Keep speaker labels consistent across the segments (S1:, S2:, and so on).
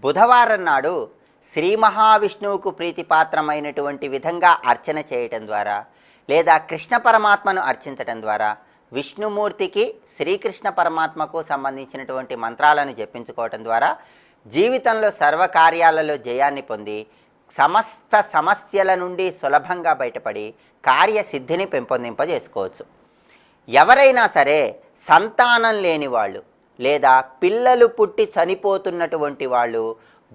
S1: బుధవారం నాడు శ్రీ మహావిష్ణువుకు ప్రీతిపాత్రమైనటువంటి విధంగా అర్చన చేయటం ద్వారా లేదా కృష్ణ పరమాత్మను అర్చించటం ద్వారా విష్ణుమూర్తికి శ్రీకృష్ణ పరమాత్మకు సంబంధించినటువంటి మంత్రాలను జపించుకోవటం ద్వారా జీవితంలో సర్వకార్యాలలో జయాన్ని పొంది సమస్త సమస్యల నుండి సులభంగా బయటపడి కార్యసిద్ధిని పెంపొందింపజేసుకోవచ్చు. ఎవరైనా సరే సంతానం లేని వాళ్ళు లేదా పిల్లలు పుట్టి చనిపోతున్నటువంటి వాళ్ళు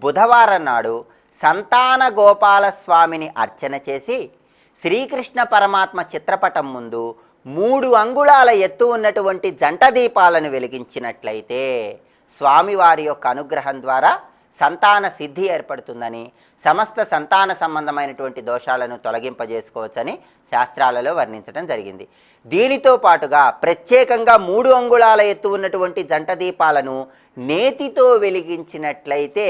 S1: బుధవారం నాడు సంతాన గోపాలస్వామిని అర్చన చేసి శ్రీకృష్ణ పరమాత్మ చిత్రపటం ముందు 3 అంగుళాల ఎత్తు ఉన్నటువంటి జంట దీపాలను వెలిగించినట్లయితే స్వామివారి యొక్క అనుగ్రహం ద్వారా సంతాన సిద్ధి ఏర్పడుతుందని, సమస్త సంతాన సంబంధమైనటువంటి దోషాలను తొలగింపజేసుకోవచ్చని శాస్త్రాలలో వర్ణించడం జరిగింది. దీనితో పాటుగా ప్రత్యేకంగా 3 అంగుళాల ఎత్తు ఉన్నటువంటి జంట దీపాలను నేతితో వెలిగించినట్లయితే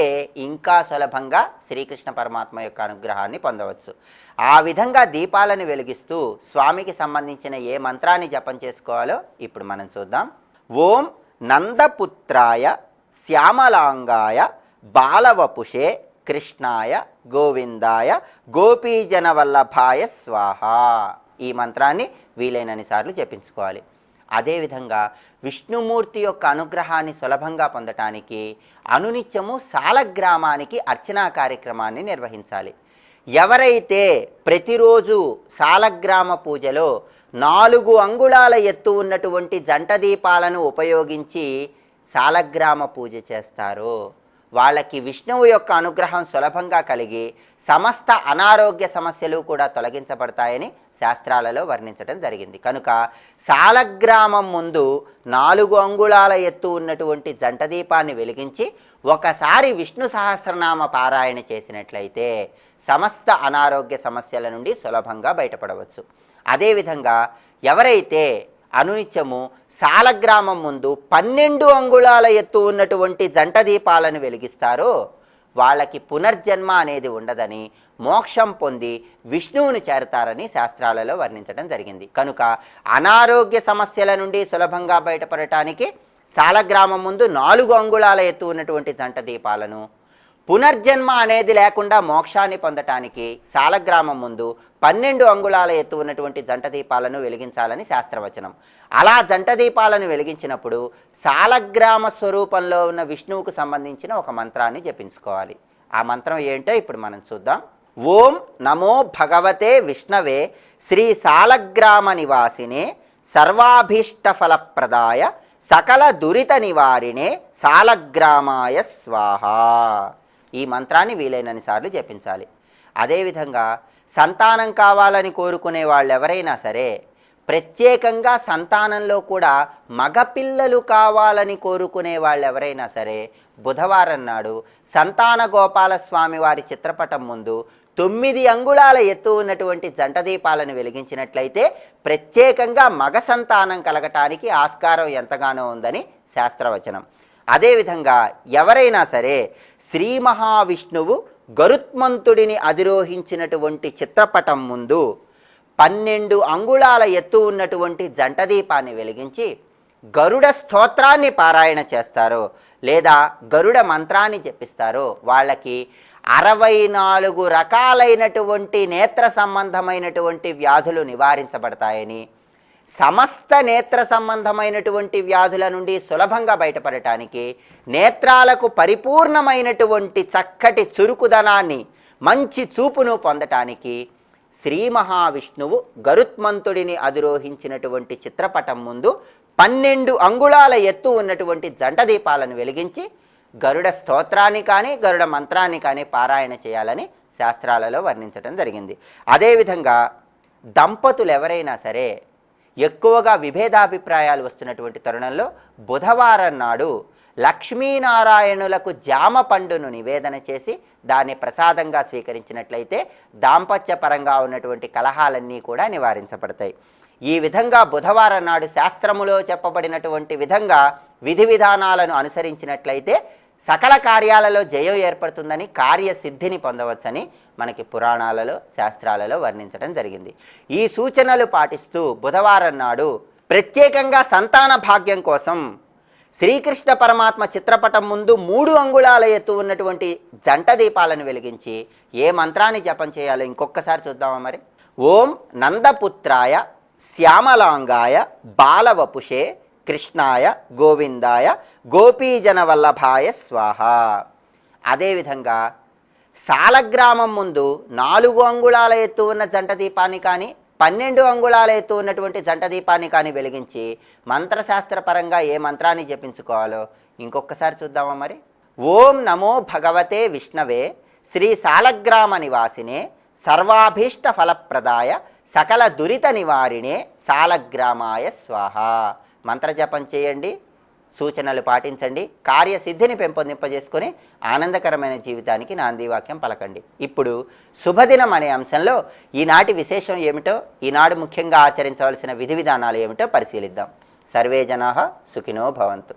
S1: ఇంకా సులభంగా శ్రీకృష్ణ పరమాత్మ యొక్క అనుగ్రహాన్ని పొందవచ్చు. ఆ విధంగా దీపాలను వెలిగిస్తూ స్వామికి సంబంధించిన ఏ మంత్రాన్ని జపం చేసుకోవాలో ఇప్పుడు మనం చూద్దాం. ఓం నందపుత్రాయ శ్యామలాంగాయ బాలవపుషే కృష్ణాయ గోవిందాయ గోపీజనవల్లభాయ స్వాహ. ఈ మంత్రాన్ని వీలైనన్ని సార్లు జపించుకోవాలి. అదేవిధంగా విష్ణుమూర్తి యొక్క అనుగ్రహాన్ని సులభంగా పొందటానికి అనునిత్యము సాలగ్రామానికి అర్చనా కార్యక్రమాన్ని నిర్వహించాలి. ఎవరైతే ప్రతిరోజు సాలగ్రామ పూజలో 4 అంగుళాల ఎత్తు ఉన్నటువంటి జంట దీపాలను ఉపయోగించి సాలగ్రామ పూజ చేస్తారో వాళ్ళకి విష్ణువు యొక్క అనుగ్రహం సులభంగా కలిగి సమస్త అనారోగ్య సమస్యలు కూడా తొలగించబడతాయని శాస్త్రాలలో వర్ణించడం జరిగింది. కనుక సాలగ్రామం ముందు 4 అంగుళాల ఎత్తు ఉన్నటువంటి జంట దీపాన్ని వెలిగించి ఒకసారి విష్ణు సహస్రనామ పారాయణ చేసినట్లయితే సమస్త అనారోగ్య సమస్యల నుండి సులభంగా బయటపడవచ్చు. అదేవిధంగా ఎవరైతే అనునిత్యము సాలగ్రామం ముందు 12 అంగుళాల ఎత్తు ఉన్నటువంటి జంట దీపాలను వెలిగిస్తారో వాళ్ళకి పునర్జన్మ అనేది ఉండదని, మోక్షం పొంది విష్ణువుని చేరతారని శాస్త్రాలలో వర్ణించడం జరిగింది. కనుక అనారోగ్య సమస్యల నుండి సులభంగా బయటపడటానికి సాలగ్రామం ముందు 4 అంగుళాల ఎత్తు ఉన్నటువంటి జంట దీపాలను, పునర్జన్మ అనేది లేకుండా మోక్షాన్ని పొందటానికి సాలగ్రామం ముందు 12 అంగుళాల ఎత్తు ఉన్నటువంటి జంట దీపాలను వెలిగించాలని శాస్త్రవచనం. అలా జంట దీపాలను వెలిగించినప్పుడు సాలగ్రామ స్వరూపంలో ఉన్న విష్ణువుకు సంబంధించిన ఒక మంత్రాన్ని జపించుకోవాలి. ఆ మంత్రం ఏంటో ఇప్పుడు మనం చూద్దాం. ఓం నమో భగవతే విష్ణవే శ్రీ సాలగ్రామ నివాసినే సర్వాభీష్ట ఫలప్రదాయ సకల దురిత నివారిణే సాలగ్రామాయ స్వాహ. ఈ మంత్రాన్ని వీలైనన్ని సార్లు జపించాలి. అదేవిధంగా సంతానం కావాలని కోరుకునే వాళ్ళు ఎవరైనా సరే, ప్రత్యేకంగా సంతానంలో కూడా మగపిల్లలు కావాలని కోరుకునే వాళ్ళు ఎవరైనా సరే బుధవారం నాడు సంతాన గోపాలస్వామి వారి చిత్రపటం ముందు 9 అంగుళాల ఎత్తు ఉన్నటువంటి జంట దీపాలను వెలిగించినట్లయితే ప్రత్యేకంగా మగ సంతానం కలగటానికి ఆస్కారం ఎంతగానో ఉందని శాస్త్రవచనం. అదేవిధంగా ఎవరైనా సరే శ్రీ మహావిష్ణువు గరుత్మంతుడిని అధిరోహించినటువంటి చిత్రపటం ముందు 12 అంగుళాల ఎత్తు ఉన్నటువంటి జంట దీపాన్ని వెలిగించి గరుడ స్తోత్రాన్ని పారాయణ చేస్తారో లేదా గరుడ మంత్రాన్ని జపిస్తారో వాళ్ళకి 64 రకాలైనటువంటి నేత్ర సంబంధమైనటువంటి వ్యాధులు నివారించబడతాయని, సమస్త నేత్ర సంబంధమైనటువంటి వ్యాధుల నుండి సులభంగా బయటపడటానికి, నేత్రాలకు పరిపూర్ణమైనటువంటి చక్కటి చురుకుదనాన్ని, మంచి చూపును పొందటానికి శ్రీ మహావిష్ణువు గరుత్మంతుడిని అధిరోహించినటువంటి చిత్రపటం ముందు 12 అంగుళాల ఎత్తు ఉన్నటువంటి జంట దీపాలను వెలిగించి గరుడ స్తోత్రాన్ని కానీ గరుడ మంత్రాన్ని కానీ పారాయణ చేయాలని శాస్త్రాలలో వర్ణించడం జరిగింది. అదేవిధంగా దంపతులు ఎవరైనా సరే ఎక్కువగా విభేదాభిప్రాయాలు వస్తున్నటువంటి తరుణంలో బుధవారం నాడు లక్ష్మీనారాయణులకు జామ పండును నివేదన చేసి దాన్ని ప్రసాదంగా స్వీకరించినట్లయితే దాంపత్యపరంగా ఉన్నటువంటి కలహాలన్నీ కూడా నివారించబడతాయి. ఈ విధంగా బుధవారం నాడు శాస్త్రములో చెప్పబడినటువంటి విధంగా విధి విధానాలను అనుసరించినట్లయితే సకల కార్యాలలో జయం ఏర్పడుతుందని, కార్యసిద్ధిని పొందవచ్చని మనకి పురాణాలలో శాస్త్రాలలో వర్ణించడం జరిగింది. ఈ సూచనలు పాటిస్తూ బుధవారం నాడు ప్రత్యేకంగా సంతాన భాగ్యం కోసం శ్రీకృష్ణ పరమాత్మ చిత్రపటం ముందు 3 అంగుళాల ఎత్తు ఉన్నటువంటి జంట దీపాలను వెలిగించి ఏ మంత్రాన్ని జపం చేయాలో ఇంకొకసారి చూద్దామా మరి. ఓం నందపుత్రాయ శ్యామలాంగాయ బాలవపుషే కృష్ణాయ గోవిందాయ గోపీజన వల్లభాయ స్వాహ. అదేవిధంగా సాలగ్రామం ముందు 4 అంగుళాల ఎత్తు ఉన్న జంట దీపాన్ని కానీ 12 అంగుళాల ఎత్తు ఉన్నటువంటి జంట దీపాన్ని కానీ వెలిగించి మంత్రశాస్త్రపరంగా ఏ మంత్రాన్ని జపించుకోవాలో ఇంకొకసారి చూద్దామా మరి. ఓం నమో భగవతే విష్ణవే శ్రీ సాలగ్రామ నివాసినే సర్వాభీష్ట ఫలప్రదాయ సకల దురిత నివారిణే సాలగ్రామాయ స్వాహ. మంత్రజపం చేయండి, సూచనలు పాటించండి, కార్యసిద్ధిని పెంపొందింపజేసుకొని ఆనందకరమైన జీవితానికి నాందివాక్యం పలకండి. ఇప్పుడు శుభదినం అనే అంశంలో ఈనాటి విశేషం ఏమిటో, ఈనాడు ముఖ్యంగా ఆచరించవలసిన విధి విధానాలు ఏమిటో పరిశీలిద్దాం. సర్వే జనాః సుఖినో భవంతు.